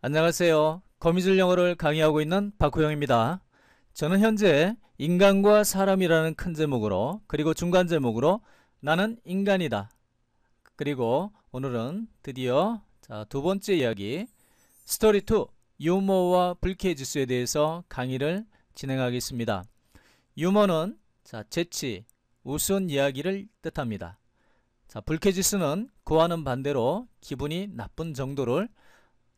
안녕하세요. 거미줄 영어를 강의하고 있는 박호영입니다. 저는 현재 인간과 사람이라는 큰 제목으로 그리고 중간 제목으로 나는 인간이다. 그리고 오늘은 드디어 두 번째 이야기 스토리 2 유머와 불쾌 지수에 대해서 강의를 진행하겠습니다. 유머는 재치, 우스운 이야기를 뜻합니다. 불쾌 지수는 그와는 반대로 기분이 나쁜 정도를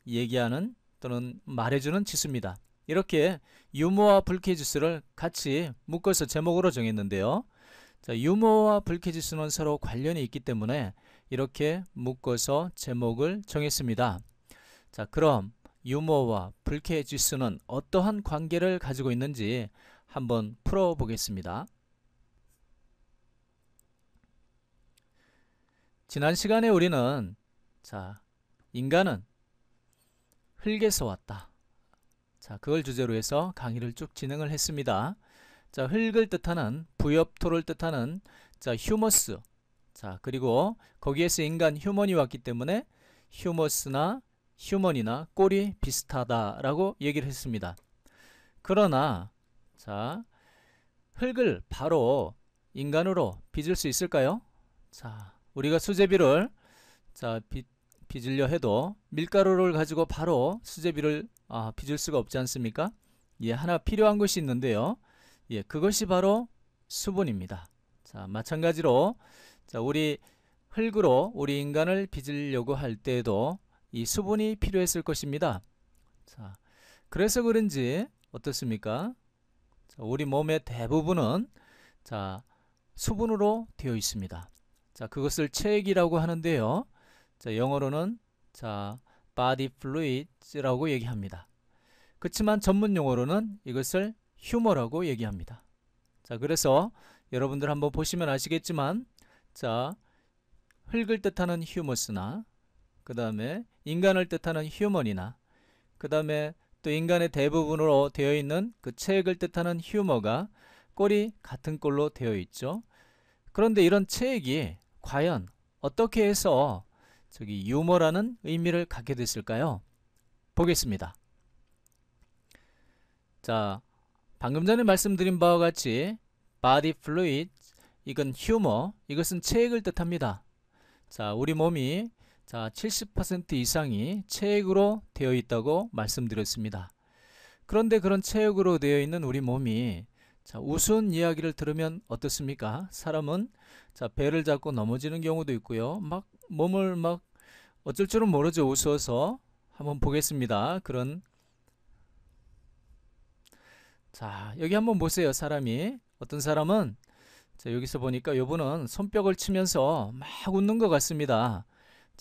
얘기하는 또는 말해주는 지수입니다. 이렇게 유머와 불쾌 지수를 같이 묶어서 제목으로 정했는데요. 유머와 불쾌 지수는 서로 관련이 있기 때문에 이렇게 묶어서 제목을 정했습니다. 그럼 유머와 불쾌 지수는 어떠한 관계를 가지고 있는지 한번 풀어보겠습니다. 지난 시간에 우리는 인간은 흙에서 왔다. 그걸 주제로 해서 강의를 쭉 진행을 했습니다. 흙을 뜻하는 부엽토를 뜻하는 휴머스. 그리고 거기에서 인간 휴먼이 왔기 때문에 휴머스나 휴먼이나 꼴이 비슷하다라고 얘기를 했습니다. 그러나 흙을 바로 인간으로 빚을 수 있을까요? 우리가 수제비를 빚으려 해도 밀가루를 가지고 바로 수제비를 빚을 수가 없지 않습니까? 하나 필요한 것이 있는데요. 그것이 바로 수분입니다. 마찬가지로 우리 흙으로 우리 인간을 빚으려고 할 때에도 이 수분이 필요했을 것입니다. 그래서 그런지 어떻습니까? 우리 몸의 대부분은 수분으로 되어 있습니다. 그것을 체액이라고 하는데요. 영어로는 body fluids라고 얘기합니다. 그렇지만 전문 용어로는 이것을 휴머라고 얘기합니다. 그래서 여러분들 한번 보시면 아시겠지만 흙을 뜻하는 휴머스나 그 다음에 인간을 뜻하는 휴먼이나 그 다음에 또 인간의 대부분으로 되어 있는 그 체액을 뜻하는 휴머가 꼴이 같은 꼴로 되어 있죠. 그런데 이런 체액이 과연 어떻게 해서 유머라는 의미를 갖게 됐을까요? 보겠습니다. 방금 전에 말씀드린 바와 같이 body fluid, 이건 휴머, 이것은 체액을 뜻합니다. 우리 몸이 70% 이상이 체액으로 되어 있다고 말씀드렸습니다. 그런데 그런 체액으로 되어 있는 우리 몸이 우스운 이야기를 들으면 어떻습니까? 사람은 배를 잡고 넘어지는 경우도 있고요. 몸을 어쩔 줄은 모르죠. 우스워서. 한번 보겠습니다. 여기 한번 보세요. 사람이 어떤 사람은 여기서 보니까 요분은 손뼉을 치면서 막 웃는 것 같습니다.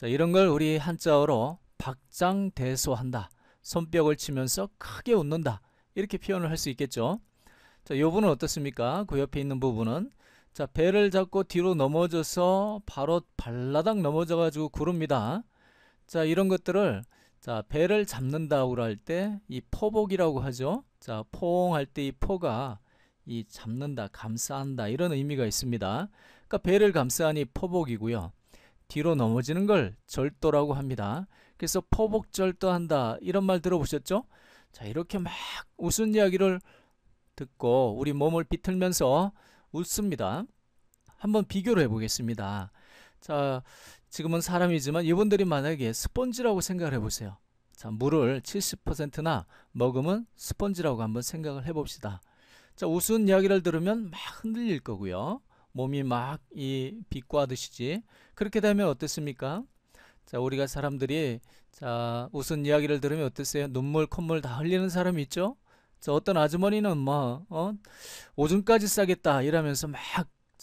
이런 걸 우리 한자어로 박장대소한다. 손뼉을 치면서 크게 웃는다. 이렇게 표현을 할 수 있겠죠. 요분은 어떻습니까? 그 옆에 있는 부분은 배를 잡고 뒤로 넘어져서 바로 발라당 넘어져 가지고 구릅니다. 이런 것들을 배를 잡는다고 할 때 이 포복이라고 하죠. 포옹 할 때 이 포가 이 잡는다, 감싸한다 이런 의미가 있습니다. 그러니까 배를 감싸니 포복이고요. 뒤로 넘어지는 걸 절도라고 합니다. 그래서 포복절도한다 이런 말 들어보셨죠? 이렇게 막 웃은 이야기를 듣고 우리 몸을 비틀면서 웃습니다. 한번 비교를 해보겠습니다. 지금은 사람이지만 이분들이 만약에 스펀지라고 생각을 해보세요. 물을 70%나 먹으면 스펀지라고 한번 생각을 해봅시다. 우스운 이야기를 들으면 막 흔들릴 거고요. 몸이 막 이 비꼬아듯이지. 그렇게 되면 어떻습니까? 우리가 사람들이 우스운 이야기를 들으면 어떠세요? 눈물, 콧물 다 흘리는 사람이 있죠? 어떤 아주머니는 오줌까지 싸겠다 이러면서 막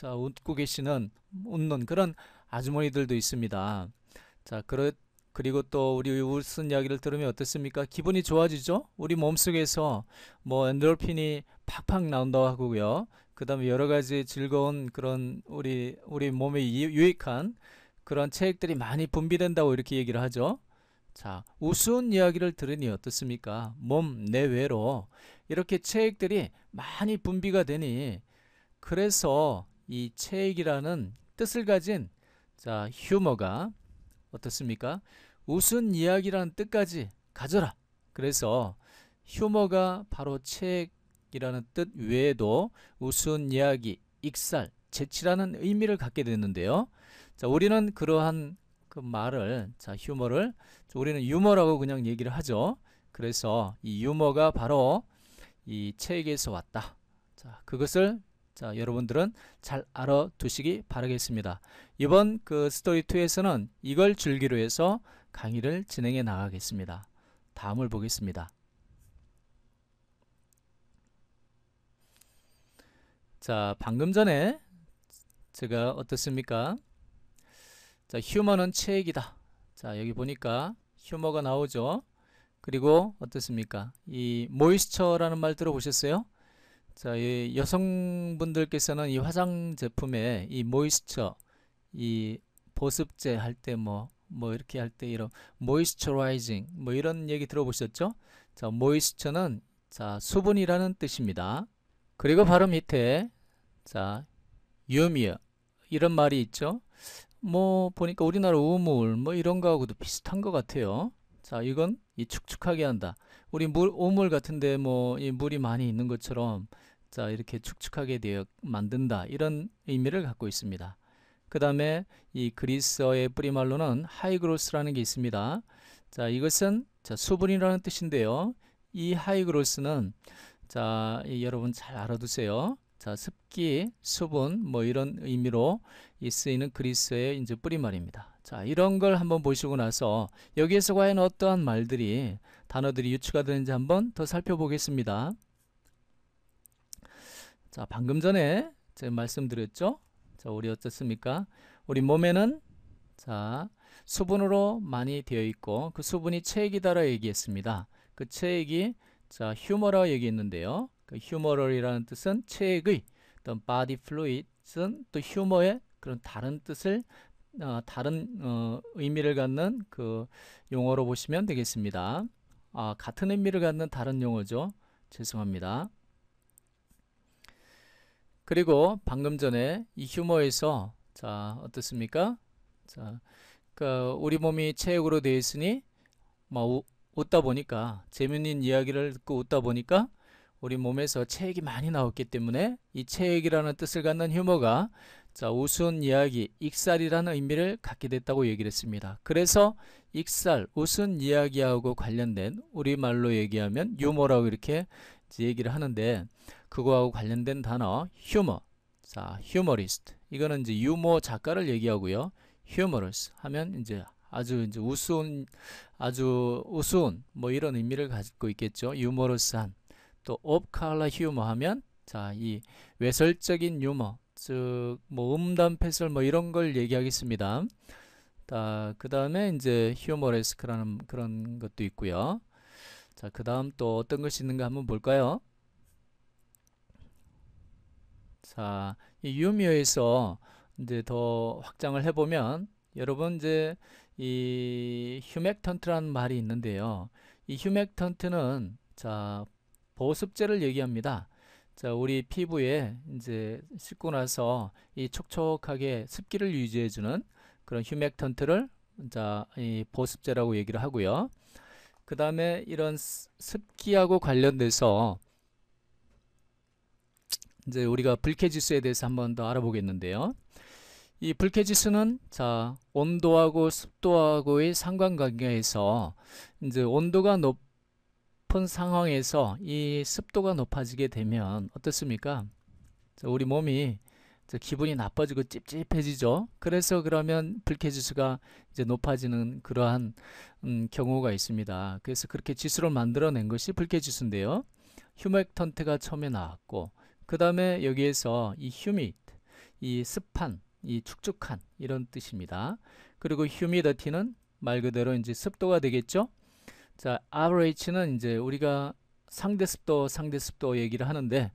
웃고 계시는 웃는 그런 아주머니들도 있습니다. 그리고 또 우리 웃은 이야기를 들으면 어떻습니까? 기분이 좋아지죠? 우리 몸속에서 엔도르핀이 팍팍 나온다고 하고요. 그 다음에 여러 가지 즐거운 그런 우리 몸에 유익한 그런 체액들이 많이 분비된다고 이렇게 얘기를 하죠. 우스운 이야기를 들으니 어떻습니까? 몸 내외로 이렇게 체액들이 많이 분비가 되니 그래서 이 체액이라는 뜻을 가진 휴머가 어떻습니까? 웃은 이야기라는 뜻까지 가져라. 그래서 휴머가 바로 책이라는 뜻 외에도 우스운 이야기, 익살, 재치라는 의미를 갖게 됐는데요. 자, 우리는 그러한 그 말을, 자, 휴머를 우리는 유머라고 그냥 얘기를 하죠. 그래서 이 유머가 바로 이 책에서 왔다. 자, 그것을 자, 여러분들은 잘 알아두시기 바라겠습니다. 이번 그 스토리 2에서는 이걸 줄기로 해서 강의를 진행해 나가겠습니다. 다음을 보겠습니다. 자, 방금 전에 제가 어떻습니까? 자, 휴머는 책이다. 자, 여기 보니까 휴머가 나오죠. 그리고 어떻습니까? 이 모이스처라는 말 들어보셨어요? 자, 이 여성분들께서는 이 화장 제품에 이 모이스처, 이 보습제 할 때 뭐 이렇게 할 때 이런 모이스처라이징 뭐 이런 얘기 들어보셨죠? 자, 모이스처는 자, 수분이라는 뜻입니다. 그리고 바로 밑에 자, 유미어 이런 말이 있죠. 뭐 보니까 우리나라 우물 뭐 이런 거하고도 비슷한 것 같아요. 자, 이건 이 축축하게 한다. 우리 우물 같은데 뭐 이 물이 많이 있는 것처럼 자, 이렇게 축축하게 되어 만든다. 이런 의미를 갖고 있습니다. 그 다음에 이 그리스어의 뿌리말로는 하이그로스라는 게 있습니다. 자, 이것은 자, 수분이라는 뜻인데요. 이 하이그로스는 자, 여러분 잘 알아두세요. 자, 습기, 수분 뭐 이런 의미로 쓰이는 그리스어의 이제 뿌리말입니다. 자, 이런 걸 한번 보시고 나서 여기에서 과연 어떠한 말들이 단어들이 유추가 되는지 한번 더 살펴보겠습니다. 자, 방금 전에 제가 말씀드렸죠. 자, 우리 어떻습니까? 우리 몸에는 자, 수분으로 많이 되어 있고 그 수분이 체액이다라 얘기했습니다. 그 체액이 자, 휴머라고 얘기했는데요. 그 휴머럴이라는 뜻은 체액의 어떤 body fluid은 또 휴머의 그런 다른 뜻을 다른 의미를 갖는 그 용어로 보시면 되겠습니다. 같은 의미를 갖는 다른 용어죠. 죄송합니다. 그리고 방금 전에 이 휴머에서 자, 어떻습니까? 자, 그 우리 몸이 체액으로 되어 있으니 뭐 웃다 보니까 재밌는 이야기를 듣고 웃다 보니까 우리 몸에서 체액이 많이 나왔기 때문에 이 체액이라는 뜻을 갖는 휴머가 자, 우스운 이야기, 익살이라는 의미를 갖게 됐다고 얘기를 했습니다. 그래서 익살, 우스운 이야기하고 관련된 우리말로 얘기하면 유머라고 이렇게 얘기를 하는데 그거하고 관련된 단어 휴머, 자, 휴머리스트 이거는 이제 유머 작가를 얘기하고요. 휴머러스 하면 이제 아주 우스운 뭐 이런 의미를 가지고 있겠죠. 유머러스한. 또 옵칼라 휴머 하면 자, 이 외설적인 유머, 즉 뭐 음담패설 뭐 이런 걸 얘기하겠습니다. 그 다음에 이제 휴머레스크라는 그런 것도 있고요. 자, 그 다음 또 어떤 것이 있는가 한번 볼까요? 자, 이 유미어에서 이제 더 확장을 해보면 여러분 이제 이 휴맥턴트라는 말이 있는데요. 이 휴맥턴트는 자, 보습제를 얘기합니다. 자, 우리 피부에 이제 씻고 나서 이 촉촉하게 습기를 유지해주는 그런 휴맥턴트를 자, 이 보습제라고 얘기를 하고요. 그 다음에 이런 습기하고 관련돼서 이제 우리가 불쾌지수에 대해서 한번 더 알아보겠는데요. 이 불쾌지수는 자, 온도하고 습도하고의 상관관계에서 이제 온도가 높은 상황에서 이 습도가 높아지게 되면 어떻습니까? 자, 우리 몸이 기분이 나빠지고 찝찝해지죠. 그래서 그러면 불쾌지수가 이제 높아지는 그러한 경우가 있습니다. 그래서 그렇게 지수를 만들어낸 것이 불쾌지수인데요. 휴맥턴트가 처음에 나왔고 그 다음에 여기에서 이 휴밋, 이 습한, 이 축축한 이런 뜻입니다. 그리고 휴미더티는 말 그대로 이제 습도가 되겠죠. 자, RH는 이제 우리가 상대 습도 얘기를 하는데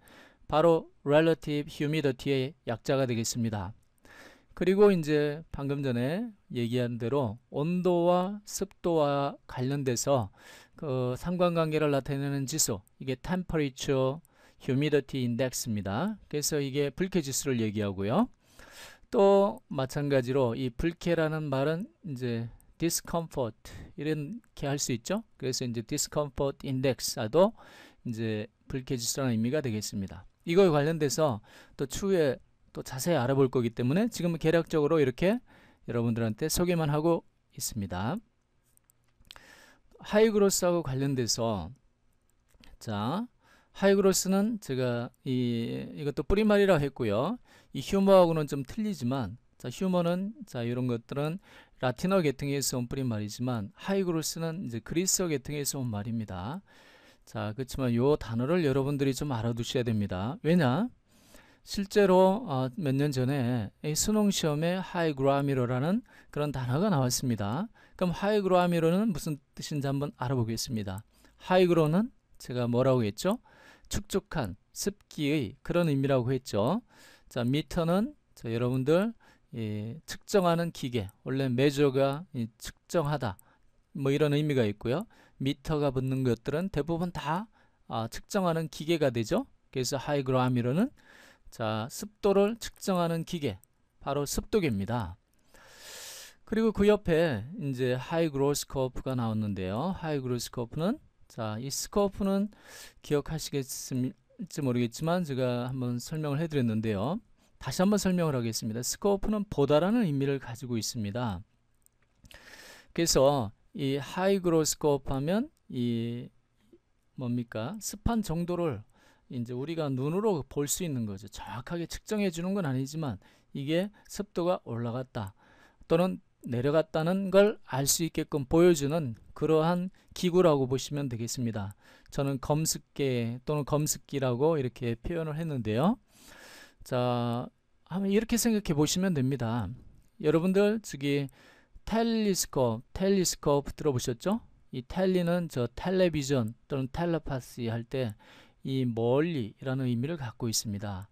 바로 relative humidity의 약자가 되겠습니다. 그리고 이제 방금 전에 얘기한 대로 온도와 습도와 관련돼서 그 상관관계를 나타내는 지수, 이게 temperature humidity index입니다. 그래서 이게 불쾌지수를 얘기하고요. 또 마찬가지로 이 불쾌라는 말은 이제 discomfort 이렇게 할 수 있죠. 그래서 이제 discomfort index도 이제 불쾌지수라는 의미가 되겠습니다. 이거에 관련돼서 또 추후에 또 자세히 알아볼 거기 때문에 지금은 개략적으로 이렇게 여러분들한테 소개만 하고 있습니다. 하이그로스하고 관련돼서 자, 하이그로스는 제가 이것도 뿌리말이라고 했고요. 이 휴머하고는 좀 틀리지만 자, 휴머는 자, 이런 것들은 라틴어 계통에서 온 뿌리말이지만 하이그로스는 이제 그리스어 계통에서 온 말입니다. 자, 그렇지만 요 단어를 여러분들이 좀 알아두셔야 됩니다. 왜냐? 실제로 몇 년 전에 이 수능시험에 하이그라미러라는 그런 단어가 나왔습니다. 그럼 하이그라미러는 무슨 뜻인지 한번 알아보겠습니다. 하이그로는 제가 뭐라고 했죠? 축축한 습기의 그런 의미라고 했죠. 자, 미터는 자, 여러분들 측정하는 기계, 원래 메저가 측정하다 뭐 이런 의미가 있고요. 미터가 붙는 것들은 대부분 다 측정하는 기계가 되죠. 그래서 하이그라미러는 자, 습도를 측정하는 기계, 바로 습도계입니다. 그리고 그 옆에 이제 하이그로스코프가 나왔는데요. 하이그로스코프는 자, 이 스코프는 기억하시겠을지 모르겠지만 제가 한번 설명을 해드렸는데요. 다시 한번 설명을 하겠습니다. 스코프는 보다라는 의미를 가지고 있습니다. 그래서 이 하이그로스코프 하면 이 뭡니까? 습한 정도를 이제 우리가 눈으로 볼 수 있는 거죠. 정확하게 측정해 주는 건 아니지만 이게 습도가 올라갔다 또는 내려갔다는 걸 알 수 있게끔 보여주는 그러한 기구라고 보시면 되겠습니다. 저는 검습계 또는 검습기라고 이렇게 표현을 했는데요. 자, 한번 이렇게 생각해 보시면 됩니다. 여러분들 저기 텔리스코프 들어보셨죠? 이 텔리는 저 텔레비전 또는 텔레파시 할 때 이 멀리라는 의미를 갖고 있습니다.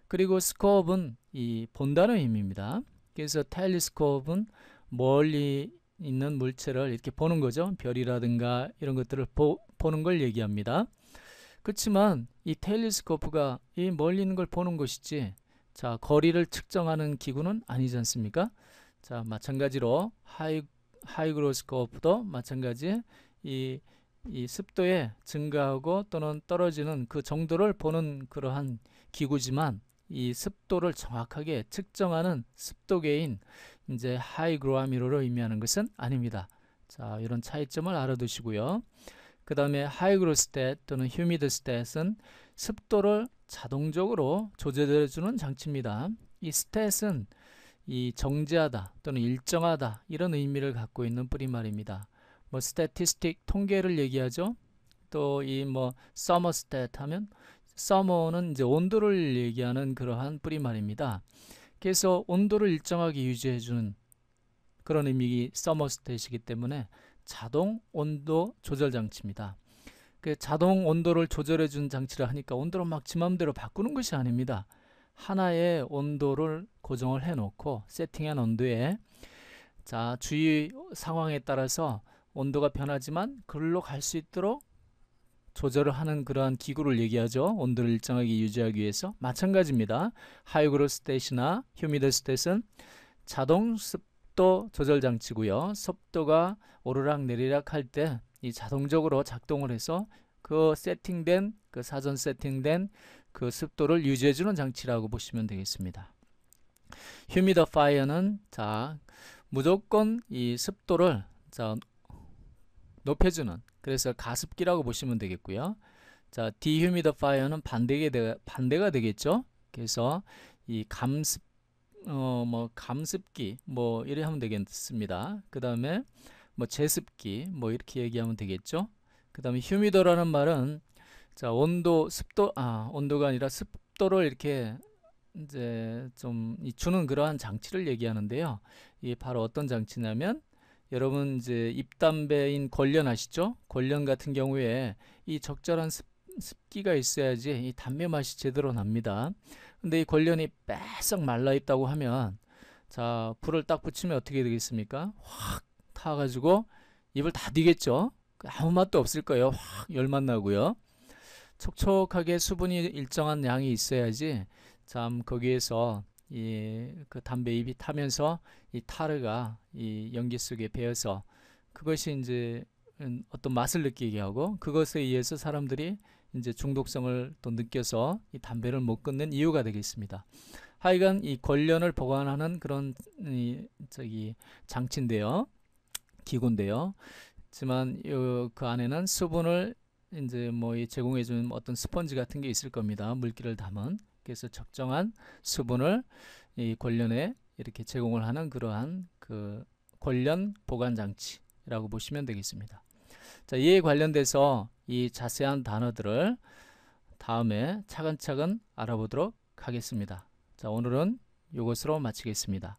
그리고 스코프는 이 본다는 의미입니다. 그래서 텔리스코프는 멀리 있는 물체를 이렇게 보는 거죠. 별이라든가 이런 것들을 보는 걸 얘기합니다. 그렇지만 이 텔레스코프가 이 멀리 있는 걸 보는 것이지 자, 거리를 측정하는 기구는 아니지 않습니까? 자, 마찬가지로 하이그로스코프도 마찬가지 이 습도에 증가하고 또는 떨어지는 그 정도를 보는 그러한 기구지만 이 습도를 정확하게 측정하는 습도계인 이제 하이그라미러로 의미하는 것은 아닙니다. 자, 이런 차이점을 알아두시고요. 그 다음에 하이그로스탯 또는 휴미드스탯은 습도를 자동적으로 조절해주는 장치입니다. 이 스탯은 이 정제하다 또는 일정하다 이런 의미를 갖고 있는 뿌리말입니다. 뭐 스태티스틱 통계를 얘기하죠. 또 이 뭐 서머스탯 하면 서머는 이제 온도를 얘기하는 그러한 뿌리말입니다. 그래서 온도를 일정하게 유지해주는 그런 의미가 서머스탯이기 때문에 자동 온도 조절 장치입니다. 그 자동 온도를 조절해 준 장치를 하니까 온도를 막 지 맘대로 바꾸는 것이 아닙니다. 하나의 온도를 고정을 해 놓고 세팅한 온도에 자, 주위 상황에 따라서 온도가 변하지만 그걸로 갈 수 있도록 조절을 하는 그러한 기구를 얘기하죠. 온도를 일정하게 유지하기 위해서. 마찬가지입니다. 하이그로스탯이나 휴미드스탯은 자동 습도 조절 장치고요. 습도가 오르락 내리락 할 때 이 자동적으로 작동을 해서 그 세팅된 그 사전 세팅된 그 습도를 유지해 주는 장치라고 보시면 되겠습니다. 휴미디파이어는 자, 무조건 이 습도를 자, 높여주는 그래서 가습기라고 보시면 되겠고요. 자, 디휴미디파이어는 반대가 되겠죠. 그래서 이 감습기 뭐 이래 하면 되겠습니다. 그 다음에 뭐 제습기 뭐 이렇게 얘기하면 되겠죠. 그 다음에 휴미더라는 말은 자, 온도가 아니라 습도를 이렇게 이제 좀 주는 그러한 장치를 얘기하는데요. 이게 바로 어떤 장치냐면 여러분 이제 입담배인 권련 아시죠? 권련 같은 경우에 이 적절한 습기가 있어야지 이 담배 맛이 제대로 납니다. 근데 이 권련이 빼싹 말라 있다고 하면 자, 불을 딱 붙이면 어떻게 되겠습니까? 확 타가지고 입을 다 디겠죠? 아무 맛도 없을 거예요. 확 열맛 나고요. 촉촉하게 수분이 일정한 양이 있어야지 참 거기에서 그 담배 잎이 타면서 이 타르가 이 연기 속에 배어서 그것이 이제 어떤 맛을 느끼게 하고 그것에 의해서 사람들이 이제 중독성을 또 느껴서 이 담배를 못 끊는 이유가 되겠습니다. 하여간 이 권련을 보관하는 그런 장치인데요, 기구인데요. 하지만 그 안에는 수분을 이제 뭐 제공해주는 어떤 스펀지 같은 게 있을 겁니다. 물기를 담은. 그래서 적정한 수분을 이 권련에 이렇게 제공을 하는 그러한 그 권련 보관 장치라고 보시면 되겠습니다. 자, 이에 관련돼서 이 자세한 단어들을 다음에 차근차근 알아보도록 하겠습니다. 자, 오늘은 이것으로 마치겠습니다.